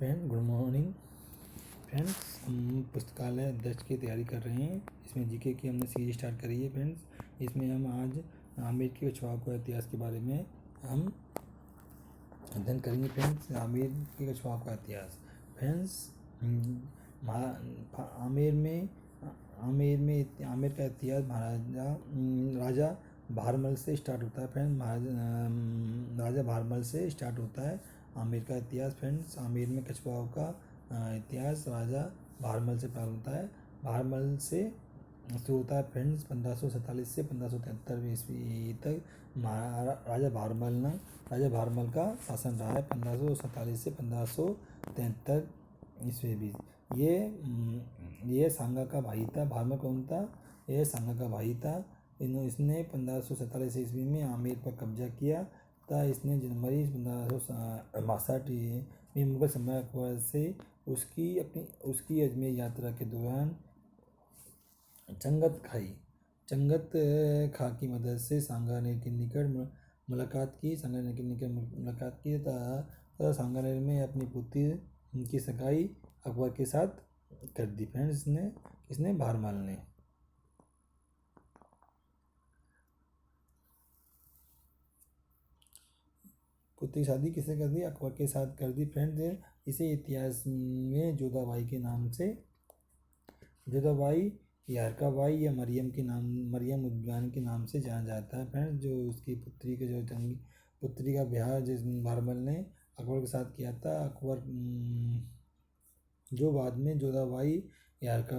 Friend good morning friends. हम पुस्तकालय अध्यक्ष की तैयारी कर रहे हैं। इसमें जीके की हमने सीरीज स्टार्ट करी है फ्रेंड्स। इसमें हम आज आमिर के कछवाओं इतिहास के बारे में हम अध्ययन करेंगे फ्रेंड्स। आमिर के कछवाओं का इतिहास फ्रेंड्स। आमिर का इतिहास राजा भारमल से स्टार्ट होता है फ्रेंड्स। राजा भारमल से स्टार्ट होता है आमिर का इतिहास फ्रेंड्स। आमिर में कछवाओं का इतिहास राजा भारमल से प्रारंभ होता है। भारमल से शुरू होता है फ्रेंड्स 1547 से 1573 ईस्वी तक राजा भारमल का शासन रहा है 1547 से 1573 ईस्वी बीच। ये सांगा का भाई था। भारमल कौन था? ये सांगा का भाई था। इसने 1547 ईस्वी में आमेर पर कब्जा किया था। इसने जनवरी 1562 में मुगल सम्राट अकबर से उसकी अजमेर यात्रा के दौरान चंगत खा की मदद से सांगानेर के निकट मुलाकात की तथा सांगानेर में अपनी पुत्री की सगाई अकबर के साथ कर दी फ्रेंड्स। इसने भारमल ने पुत्री शादी किसे कर दी? अकबर के साथ कर दी फ्रेंड्स। इसे इतिहास में जोधाबाई के नाम से जोधाबाई यारकाबाई या मरियम उद्यान के नाम से जाना जाता है फ्रेंड्स। जो उसकी पुत्री का ब्याह जिस भारमल ने अकबर के साथ किया था। अकबर जो बाद में जोधाबाई यारका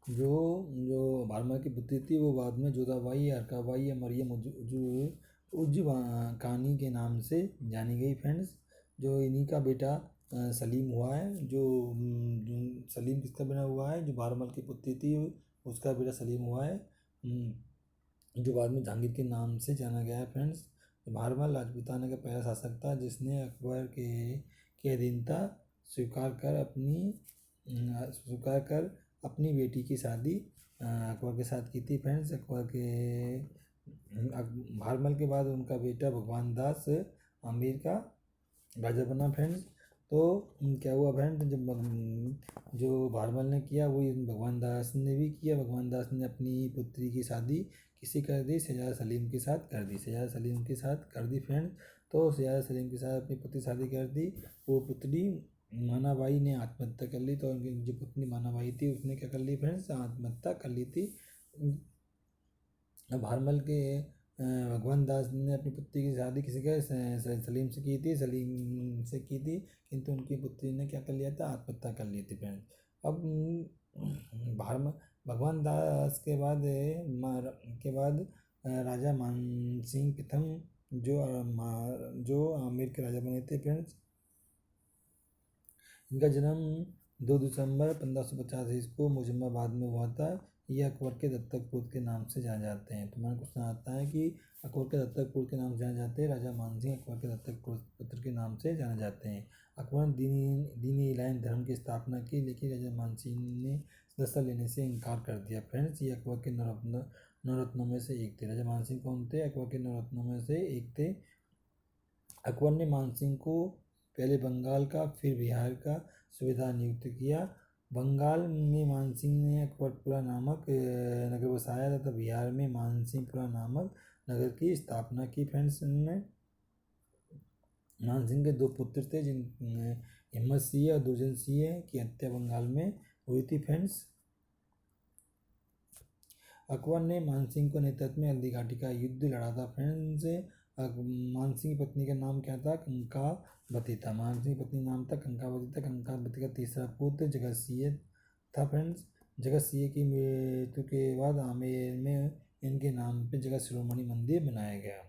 जो भारमल की पुत्री थी वो बाद में जोधाबाई यारकाबाई या मरियम उज्जवानी के नाम से जानी गई फ्रेंड्स। जो इन्हीं का बेटा सलीम हुआ है। जो सलीम किसका बना हुआ है? जो भारमल की पुत्री थी उसका बेटा सलीम हुआ है, जो बाद में जहांगीर के नाम से जाना गया है फ्रेंड्स। भारमल राजपूताना का पहला शासक था जिसने अकबर के अधीनता स्वीकार कर अपनी बेटी की शादी अकबर के साथ की थी फ्रेंड्स। भारमल के बाद उनका बेटा भगवान दास आमेर का राजा बना फ्रेंड्स। तो क्या हुआ फ्रेंड्स, जब जो भारमल ने किया वो भगवान दास ने भी किया। भगवान दास ने अपनी पुत्री की शादी किसी कर दी? शहजादा सलीम के साथ कर दी। फ्रेंड्स। तो शहजादा सलीम के साथ अपनी पुत्री शादी कर दी। वो पुत्री मानाबाई ने आत्महत्या कर ली। तो उनकी जो पुत्री मानाबाई थी उसने क्या कर ली फ्रेंड्स? आत्महत्या कर ली थी। भारमल के भगवान दास ने अपनी पुत्री की शादी किसी का सलीम से की थी, किंतु उनकी पुत्री ने क्या कर लिया था? आत्महत्या कर ली थी फ्रेंड्स। अब भगवान दास के बाद राजा मानसिंह प्रथम जो आमेर के राजा बने थे फ्रेंड्स। इनका जन्म 2 दिसंबर 1550 ईस्वी को मुजम्माबाद में हुआ था। ये अकबर के दत्तक पुत्र के नाम से जाने जाते हैं। तुम्हारा क्वेश्चन आता है कि अकबर के दत्तक पुत्र के नाम से जाने जाते हैं। राजा मानसिंह अकबर के दत्तक पुत्र के नाम से जाने जाते हैं। अकबर ने दीनी इलाही धर्म की स्थापना की, लेकिन राजा मानसिंह ने सदस्यता लेने से इनकार कर दिया फ्रेंड्स। ये अकबर के नवरत्नों में से एक थे। राजा मानसिंह कौन थे? अकबर के नवरत्नों में से एक थे। अकबर ने मानसिंह को पहले बंगाल का फिर बिहार का सूबेदार नियुक्त किया। बंगाल में मानसिंह ने अकबरपुरा नामक नगर बसाया तथा बिहार में मानसिंहपुरा नामक नगर की स्थापना की फ्रेंड्स। मानसिंह के 2 पुत्र थे जिनमें हिम्मत सिंह और दुर्जन सिंह की हत्या बंगाल में हुई थी फ्रेंड्स। अकबर ने मानसिंह को नेतृत्व में हल्दी घाटी का युद्ध लड़ा था फ्रेंड्स। मानसिंह की पत्नी का नाम क्या था? कंकावती था। मानसिंह की पत्नी नाम था कंकावती था। कंकावती का तीसरा पुत्र जगत सिंह था फ्रेंड्स। जगत सिंह की मृत्यु के बाद आमेर में इनके नाम पे जगत शिरोमणि मंदिर बनाया गया।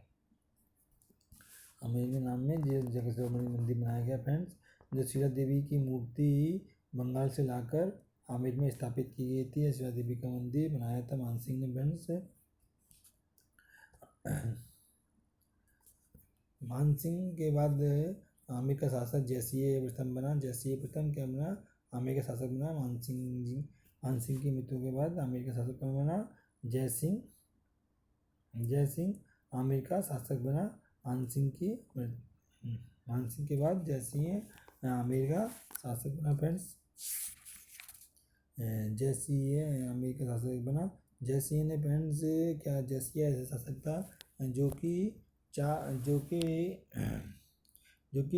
आमेर के नाम में जगत शिरोमणि मंदिर बनाया गया फ्रेंड्स। जो शीला देवी की मूर्ति बंगाल से लाकर आमेर में स्थापित की गई थी। शीला देवी का मंदिर बनाया था मानसिंह ने फ्रेंड्स। मानसिंह के बाद आमेर का शासक जयसिंह प्रथम बना। जयसिंह प्रथम क्या बना? आमेर का शासक बना। मानसिंह की मृत्यु के बाद आमेर का शासक कौन बना? जयसिंह आमेर का शासक बना। मानसिंह के बाद जयसिंह आमेर का शासक बना फ्रेंड्स। जयसिंह आमेर का शासक बना। जयसिंह ने फ्रेंड्स क्या, जयसिंह ऐसा शासक था जो कि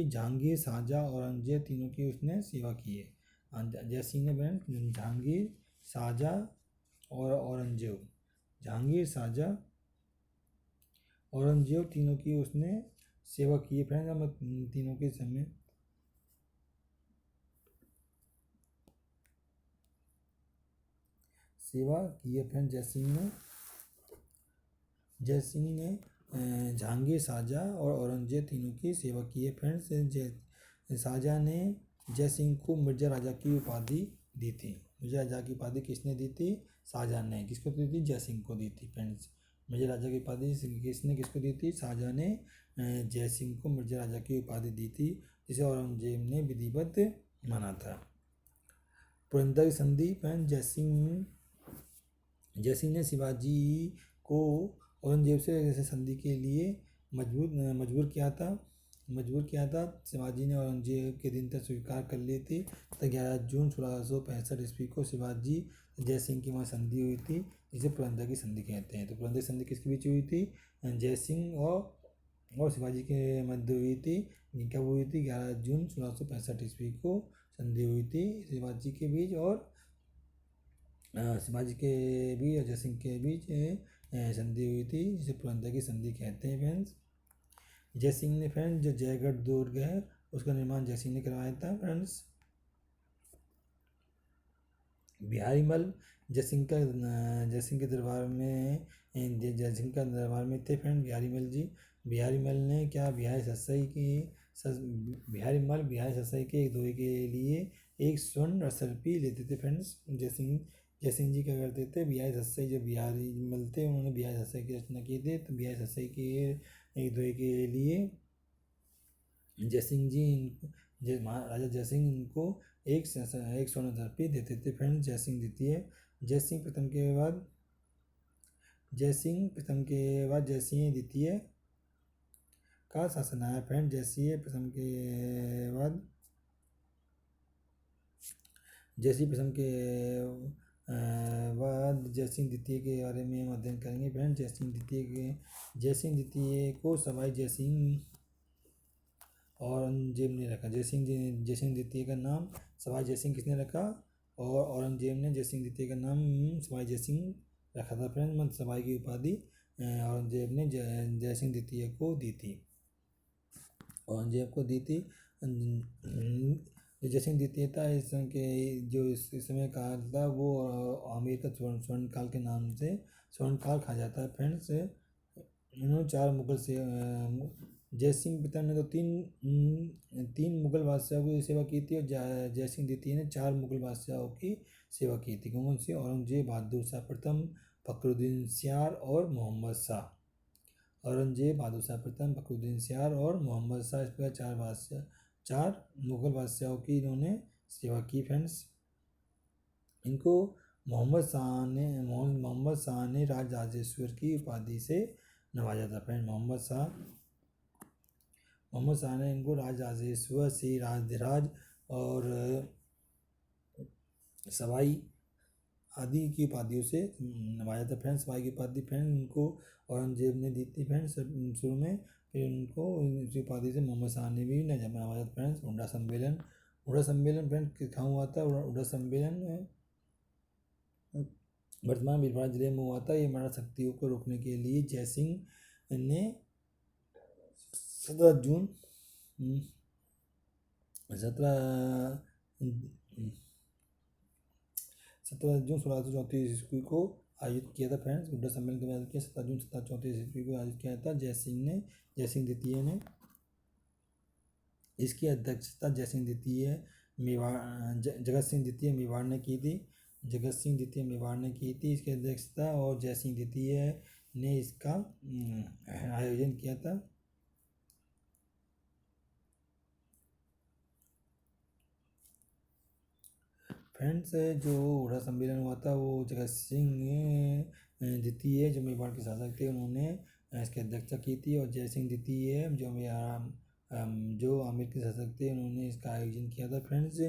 जहांगीर, शाहजहाँ, औरंगजेब तीनों की उसने सेवा की है। जयसिंह ने फ्रेंड्स जहांगीर, शाहजहाँ और औरंगजेब तीनों की उसने सेवा की है फ्रेंड्स। हम तीनों के समय सेवा की है फ्रेंड्स। जयसिंह ने जहांगीर, शाहजहाँ और औरंगजेब तीनों की सेवा की है फ्रेंड्स। शाहजहाँ ने जयसिंह को मिर्जा राजा की उपाधि दी थी। मिर्जा राजा की उपाधि किसने दी थी? शाहजहाँ ने। किसको दी थी? जयसिंह को दी थी फ्रेंड्स। मिर्जा राजा की उपाधि किसको दी थी? शाहजहाँ ने जयसिंह को मिर्जा राजा की उपाधि दी थी, जिसे औरंगजेब ने विधिवत माना था। पुरंदर की संधि फ्रेंड्स, जयसिंह ने शिवाजी को औरंगजेब से संधि के लिए मजबूर किया था। शिवाजी ने औरंगजेब के दिन तक स्वीकार कर ली थी। तो 11 जून 1665 ईस्वी को शिवाजी जयसिंह की वहाँ संधि हुई थी, जिसे पुरंदर की संधि कहते हैं। तो पुरंदर की संधि किसके बीच हुई थी? जयसिंह और शिवाजी के मध्य हुई थी। कब हुई थी? 11 जून 1665 ईस्वी को संधि हुई थी शिवाजी के बीच और जयसिंह के बीच संधि हुई थी, जिसे पुरंदर की संधि कहते हैं फ्रेंड्स। जयसिंह ने फ्रेंड्स जो जयगढ़ दुर्ग है उसका निर्माण जयसिंह ने करवाया था फ्रेंड्स। बिहारी मल जयसिंह के दरबार में थे फ्रेंड बिहारी मल जी। बिहारी मल ने क्या, बिहारी सतसाई के एक दोहे के लिए एक स्वर्ण रसरपी लेते थे फ्रेंड्स। जयसिंह जी क्या करते थे? बिहारी सतसाई, जब बिहारी मल थे उन्होंने बिहारी सतसाई की रचना की थी, तो बिहारी सतसाई के एक दोहे के लिए राजा जयसिंह इनको एक स्वर्ण रसरपी देते थे फ्रेंड्स। जयसिंह द्वितीय का शासन आया फ्रेंड। जयसिंह प्रथम के बाद जयसिंह द्वितीय के बारे में हम अध्ययन करेंगे फ्रेंड। जयसिंह द्वितीय को सवाई जयसिंह औरंगजेब ने रखा। जयसिंह द्वितीय का नाम सवाई जयसिंह किसने रखा? और औरंगजेब ने जयसिंह द्वितीय का नाम सवाई जयसिंह रखा था फ्रेंड। मतलब सवाई की उपाधि औरंगजेब ने जयसिंह द्वितीय को दी थी। जयसिंह द्वितीय था इस समय का था वो आमेर का स्वर्ण काल के नाम से स्वर्ण काल कहा जाता है फ्रेंड्स। इन्होंने 4 मुगल से जयसिंह प्रथम ने तो तीन मुगल बादशाहों की सेवा की थी और जयसिंह द्वितीय ने 4 मुगल बादशाहों की सेवा की थी। कौन सी? औरंगजेब, बहादुर शाह प्रथम, फखरुद्दीन सियार और मोहम्मद शाह। औरंगजेब, बहादुर शाह प्रथम, फखरुद्दीन सियार और मोहम्मद शाह, इस प्रकार 4 मुगल बादशाहों की इन्होंने सेवा की फ्रेंड्स। इनको मोहम्मद शाह ने राजराजेश्वर की उपाधि से नवाजा था फ्रेंड। मोहम्मद शाह ने इनको राजराजेश्वर से राजधिराज और सवाई आदि की उपाधियों से नवाजा था फ्रेंड्स। सवाई की उपाधि फ्रेंड इनको औरंगजेब ने दी थी फ्रेंड्स शुरू में, फिर उनको इसी उपाधि से मोहम्मद शाह ने भी नवाजा था फ्रेंड्स। उड़ा सम्मेलन फ्रेंड्स कहाँ हुआ था? उड़ा सम्मेलन वर्तमान भीलवाड़ा जिले में हुआ था। ये मराठा शक्तियों को रोकने के लिए जयसिंह ने 17 जून 1634 ईस्वी को आयोजित किया था फ्रेंड्स। उड़ा सम्मेलन के बाद किया 17 जून 1734 ईस्वी को आयोजित किया था। जयसिंह द्वितीय ने इसकी अध्यक्षता जगत सिंह द्वितीय मेवाड़ ने की थी। इसकी अध्यक्षता और जयसिंह द्वितीय ने इसका आयोजन किया था। फ्रेंड्स, जो उड़ा सम्मेलन हुआ था वो जगत सिंह द्वितीय जो मेवाड़ के शासक थे उन्होंने इसकी अध्यक्षता की थी, और जय सिंह द्वितीय जो आमेर के शासक थे उन्होंने इसका आयोजन किया था। फ्रेंड्स,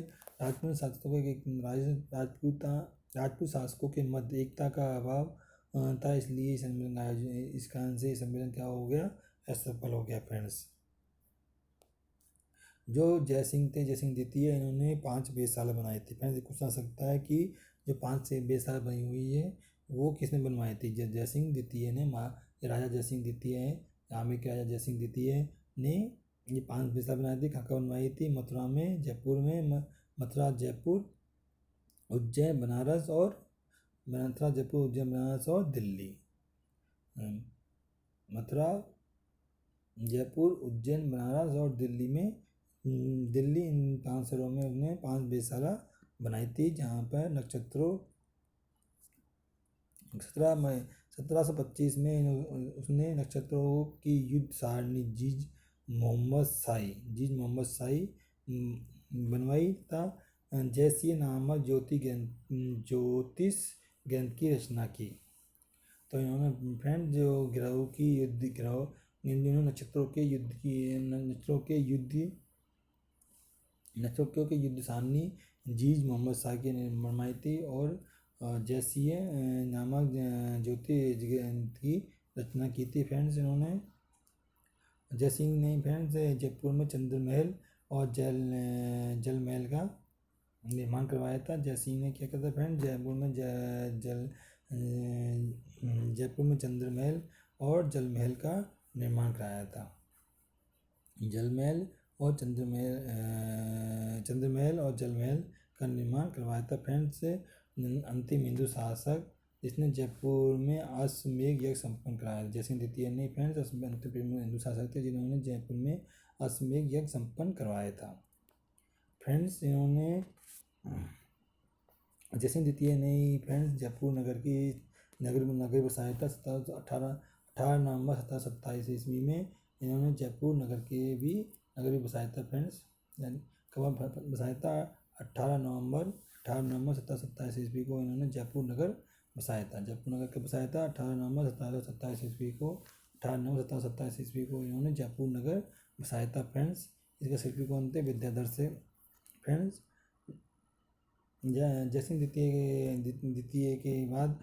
राजपूत शासकों के राजपूत शासकों के मध्य एकता का अभाव था, इसलिए इस सम्मेलन का आयोजन इस कारण से सम्मेलन क्या हो गया, असफल हो गया। फ्रेंड्स, जो जय सिंह द्वितीय इन्होंने 5 वेधशाला बनाई थी। फ्रेंड्स, पूछा जा सकता है कि जो 5 से वेधशाला बनी हुई है वो किसने बनवाई थी। जय सिंह द्वितीय ने राजा जय सिंह द्वितीय है, आमेर के राजा जय सिंह द्वितीय ने ये 5 वेधशाला बनाई थी। कहाँ बनवाई थी? मथुरा में, जयपुर में, मथुरा जयपुर उज्जैन बनारस और दिल्ली। मथुरा, जयपुर, उज्जैन, बनारस और दिल्ली में दिल्ली इन 5 शहरों में उसने 5 वेधशाला बनाई थी, जहाँ पर 1725 में उसने नक्षत्रों की युद्ध सारणी जीज मोहम्मद शाही बनवाई था। जैसी नामक ज्योतिष ग्रंथ की रचना की। तो इन्होंने फ्रेंड जो नक्षत्रों के युद्ध सारणी जीज मोहम्मद शाह की बनवाई थी, और जैसी नामक ज्योतिष ग्रंथ की रचना की थी। फ्रेंड्स, इन्होंने जय सिंह ने फ्रेंड्स जयपुर में चंद्र महल और जल महल का निर्माण करवाया था। जय सिंह ने क्या किया था फ्रेंड्स, जयपुर में चंद्र महल और जल महल का निर्माण कराया था। जल महल और चंद्र महल और जल महल का निर्माण करवाया था। फ्रेंड्स, अंतिम हिंदू शासक जिसने जयपुर में अश्वमेध यज्ञ संपन्न कराया। जय सिंह द्वितीय ने फ्रेंड्स अंतिम हिंदू शासक थे जिन्होंने जयपुर में अश्वमेध यज्ञ संपन्न करवाया था। फ्रेंड्स, इन्होंने जय सिंह द्वितीय ने फ्रेंड्स जयपुर नगर बसाया था। 18 नवंबर 1727 ईस्वी में इन्होंने जयपुर नगर भी बसाया था। फ्रेंड्स, कब बसाया था? 18 नवंबर 1727 ईस्वी को इन्होंने जयपुर नगर बसाया था। जयपुर नगर कब बसाया था? 18 नवंबर 1727 ईस्वी को। 18 नवंबर 1727 ईस्वी को इन्होंने जयपुर नगर बसाया था। फ्रेंड्स, इसके शिल्पी कौन थे? विद्याधर से। फ्रेंड्स, जय सिंह द्वितीय के बाद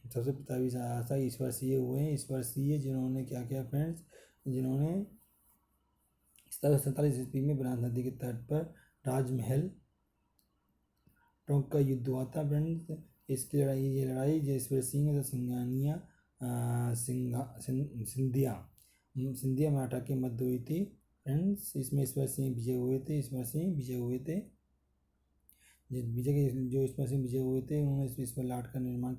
सबसे प्रतापी शासक ईश्वर सिंह हुए। ईश्वर सिंह जिन्होंने क्या किया फ्रेंड्स, जिन्होंने 1747 ईस्वी में बनास नदी के तट पर राजमहल टोंक का युद्ध हुआ था। फ्रेंड्स, ये लड़ाई ईश्वर सिंह सिंधिया मराठा के मध्य हुई थी। फ्रेंड्स, इसमें ईश्वर सिंह विजय हुए थे। जो ईश्वर सिंह विजय हुए थे उन्होंने ईश्वर लाट का निर्माण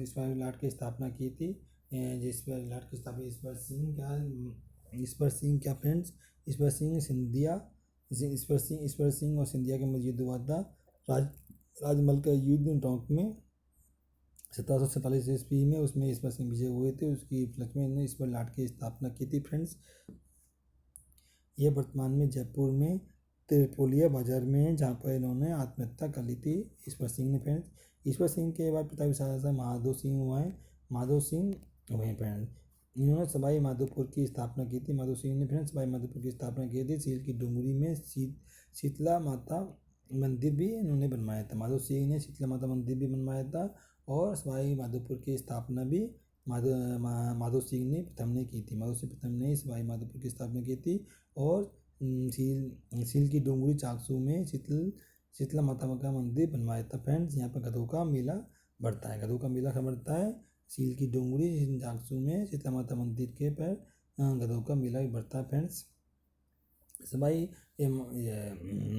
ईश्वर लाट की स्थापना की थी। ईश्वर लाट की स्थापना ईश्वर सिंह क्या फ्रेंड्स, ईश्वर सिंह और सिंधिया के मध्य युद्ध हुआ था। राजमहल का युद्ध टोंक में 1747 ईस्वी में, उसमें ईश्वर सिंह विजय हुए थे। उसकी उपलक्ष्य में इन्होंने ईश्वर लाट की स्थापना की थी। फ्रेंड्स, यह वर्तमान में जयपुर में त्रिपोलिया बाजार में है, जहाँ पर इन्होंने आत्महत्या कर ली थी ईश्वर सिंह ने। फ्रेंड्स, ईश्वर सिंह के बाद प्रतापी शासक माधो सिंह हुए। फ्रेंड्स, इन्होंने सवाई माधोपुर की स्थापना की थी। माधो सिंह ने फ्रेंड्स सवाई माधोपुर की स्थापना की थी। सील की डूंगरी में शीतला माता मंदिर भी इन्होंने बनवाया था। माधो सिंह ने शीतला माता मंदिर भी बनवाया था, और सवाई माधोपुर की स्थापना भी माधो सिंह ने प्रथम ने की थी। माधो सिंह प्रथम ने सवाई माधोपुर की स्थापना की थी, और सील की डूंगरी चाकसू में शीतला माता का मंदिर बनवाया था। फ्रेंड्स, यहाँ पर गधों का मेला बढ़ता है। गधों का मेला कब बढ़ता है? सील की डूंगरी चाकसू में शीतला माता मंदिर के पर गधों का मेला भी बढ़ता है। फ्रेंड्स,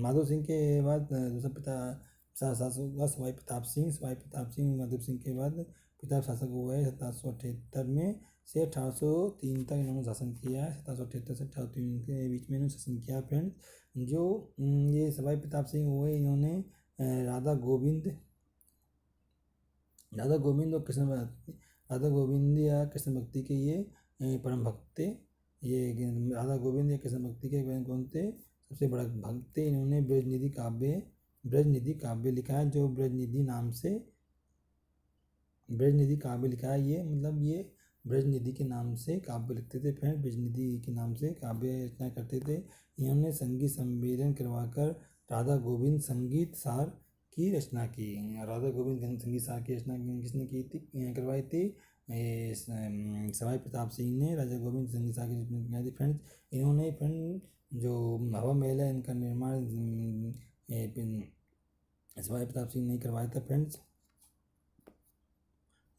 माधो सिंह के बाद दूसरा शासक हुआ सवाई प्रताप सिंह माधो सिंह के बाद प्रताप शासक हुआ है। 1778 में से 1803 तक इन्होंने शासन किया है। 1778 से 1803 के बीच में इन्होंने शासन किया। फ्रेंड्स, जो ये सवाई प्रताप सिंह हुए इन्होंने राधा गोविंद या कृष्ण भक्ति के ये परम भक्त थे। ये राधा गोविंद या कृष्ण भक्ति के कौन थे? सबसे बड़ा भक्त थे। इन्होंने ब्रजनिधि काव्य ब्रजनिधि काव्य लिखा है। जो ब्रजनिधि नाम से ब्रजनिधि काव्य लिखा है, ये मतलब ये ब्रजनिधि के नाम से काव्य लिखते थे फ्रेंड्स, ब्रजनिधि के नाम से काव्य रचना करते थे। इन्होंने संगीत सम्मेलन करवाकर राधा गोविंद संगीत सार की रचना की। राधा गोविंद संगीत सार की रचना किसने की थी, करवाई थी? सवाई प्रताप सिंह ने राजा गोविंद संगीत सार की रचना की थी फ्रेंड्स। इन्होंने फ्रेंड जो हवा महल है इनका निर्माण सवाई प्रताप सिंह ने करवाया था फ्रेंड्स।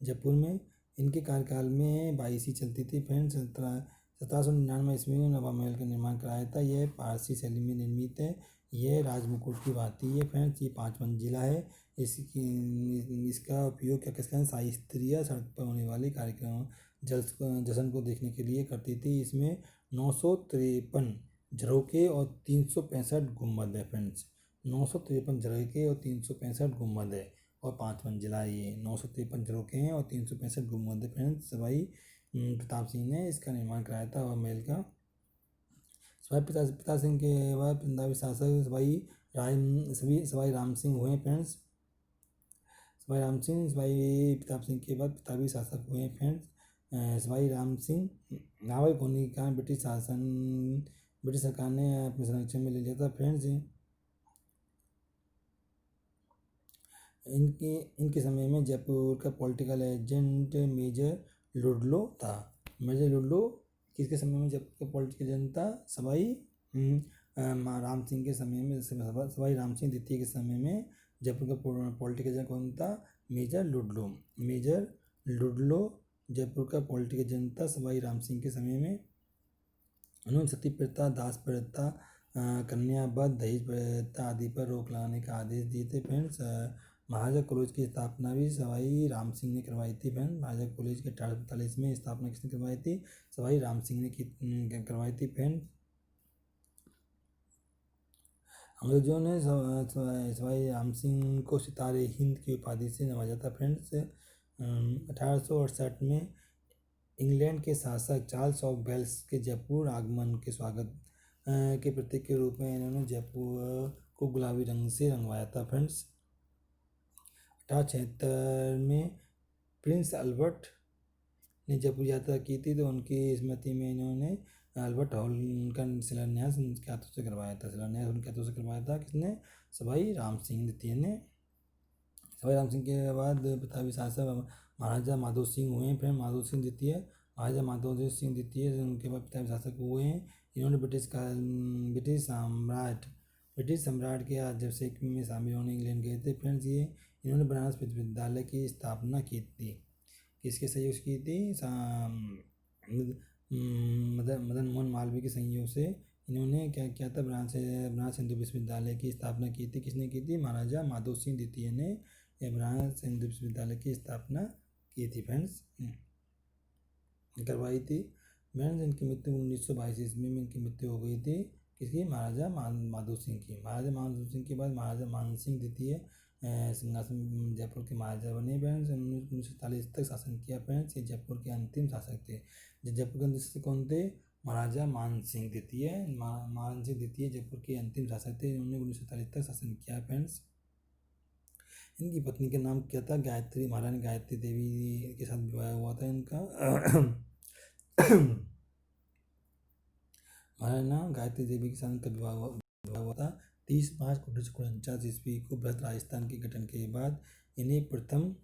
जयपुर में इनके कार्यकाल में 22 चलती थी फ्रेंड्स। 1799 ईस्वी में हवा महल का निर्माण कराया था। यह पारसी शैली में निर्मित है। यह राजमुकुट की भांति है फ्रेंड्स। ये 5 मंजिला है। इसका उपयोग क्या किसका शाही स्त्रियाँ सड़क पर होने वाले कार्यक्रम जश्न को देखने के लिए करती थी। इसमें 953 झरोखे और 365 गुम्बद है फ्रेंड्स। 953 झरोखे और 365 गुम्बद है और 5 मंजिला है। ये 953 झरोखे हैं और 365 गुम्बद है फ्रेंड्स। सवाई प्रताप सिंह ने इसका निर्माण कराया था हवा महल का। सवाई प्रताप सिंह के बाद पंजाबी शासक सवाई राम सिंह हुए फ्रेंड्स। सवाई प्रताप सिंह के बाद पंजाबी शासक हुए फ्रेंड्स। सवाई राम सिंह नावल होने के कारण ब्रिटिश सरकार ने अपने संरक्षण में ले लिया था फ्रेंड्स। इनके समय में जयपुर का पॉलिटिकल एजेंट मेजर लुडलो था। मेजर लुडलो किसके समय में जयपुर का पॉलिटिकल एजेंट था? सवाई राम सिंह के समय में। सवाई राम सिंह द्वितीय के समय में जयपुर का पॉलिटिकल एजेंट कौन था? Major Ludlow. Major Ludlow Jaipur का पॉलिटिकल एजेंट था सवाई राम सिंह के समय में। उन्होंने सती प्रथा, दास प्रथा, कन्यावध, दहेज प्रथा आदि पर रोक लगाने का आदेश दिए थे फ्रेंड्स। महाराजा कॉलेज की स्थापना भी सवाई राम सिंह ने करवाई थी फ्रेंड्स। महाराजा कॉलेज के 1845 में स्थापना किसने करवाई थी? सवाई राम सिंह ने करवाई थी फ्रेंड्स। अंग्रेजों ने सवाई राम सिंह को सितारे हिंद की उपाधि से नवाजा था फ्रेंड्स। 1868 में इंग्लैंड के शासक चार्ल्स ऑफ वेल्स के जयपुर आगमन के स्वागत के प्रतीक के रूप में इन्होंने जयपुर को गुलाबी रंग से रंगवाया था फ्रेंड्स। 1876 में प्रिंस अल्बर्ट ने जयपुर यात्रा की थी, तो उनकी स्मृति में इन्होंने अल्बर्ट हॉल का शिलान्यास उनके हाथों से करवाया था। किसने? सवाई राम सिंह द्वितीय ने। सवाई राम सिंह के बाद प्रतापी शासक महाराजा माधो सिंह हुए हैं। फिर माधो सिंह द्वितीय, महाराजा माधो सिंह द्वितीय उनके बाद प्रतापी शासक हुए हैं। इन्होंने ब्रिटिश सम्राट के आज्ञाभिषेक में शामिल होने इंग्लैंड गए थे फ्रेंड्स। ये इन्होंने बनारस विश्वविद्यालय की स्थापना की थी। किसके सहयोग से की थी? मदन मोहन मालवीय के सहयोग से इन्होंने क्या किया था? बनारस हिंदू विश्वविद्यालय की स्थापना की थी। किसने की थी? महाराजा माधो सिंह द्वितीय ने बनारस हिंदू विश्वविद्यालय की स्थापना की थी फ्रेंड्स, करवाई थी फ्रेंड्स। इनकी मृत्यु 1922 ईस्वी में इनकी मृत्यु हो गई थी। किसकी? महाराजा माधो सिंह की। महाराजा माधो सिंह के बाद महाराजा मान सिंह द्वितीय सिंहासन जयपुर के महाराजा बने फ्रेंड्स। 1947 तक शासन किया फ्रेंड्स। ये जयपुर के अंतिम शासक थे। जयपुर के अंतिम शासक कौन थे? महाराजा मान सिंह द्वितीय। मान सिंह द्वितीय जयपुर के अंतिम शासक थे। इन्होंने 1947 तक शासन किया फ्रेंड्स। इनकी पत्नी का नाम क्या था? गायत्री, महारानी गायत्री देवी के साथ विवाह हुआ था इनका। महाराना गायत्री देवी के साथ इनका विवाह हुआ था 30 मार्च 1949 ईस्वी को। बृहद राजस्थान के गठन के बाद इन्हें प्रथम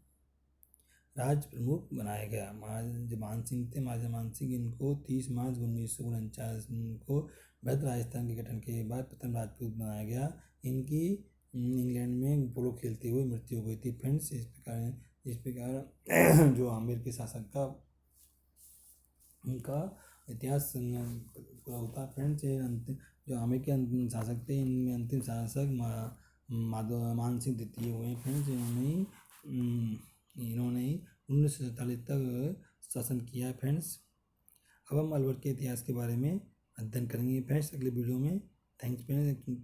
राज प्रमुख बनाया गया। महाराजा मान सिंह थे, महाराजा मान सिंह, इनको 30 मार्च 1949 को बृहद राजस्थान के गठन के बाद प्रथम राजपूत बनाया गया। इनकी इंग्लैंड में पोलो खेलते हुए मृत्यु हो गई थी फ्रेंड्स। इस प्रकार जो आमेर के शासक का उनका इतिहास पूरा होता है फ्रेंड्स। जो आमेर के अंतिम शासक थे, इनमें अंतिम शासक मान सिंह द्वितीय हुए फ्रेंड्स। इन्होंने 1947 तक शासन किया है फ्रेंड्स। अब हम अलवर के इतिहास के बारे में अध्ययन करेंगे फ्रेंड्स अगले वीडियो में। Thanks friends.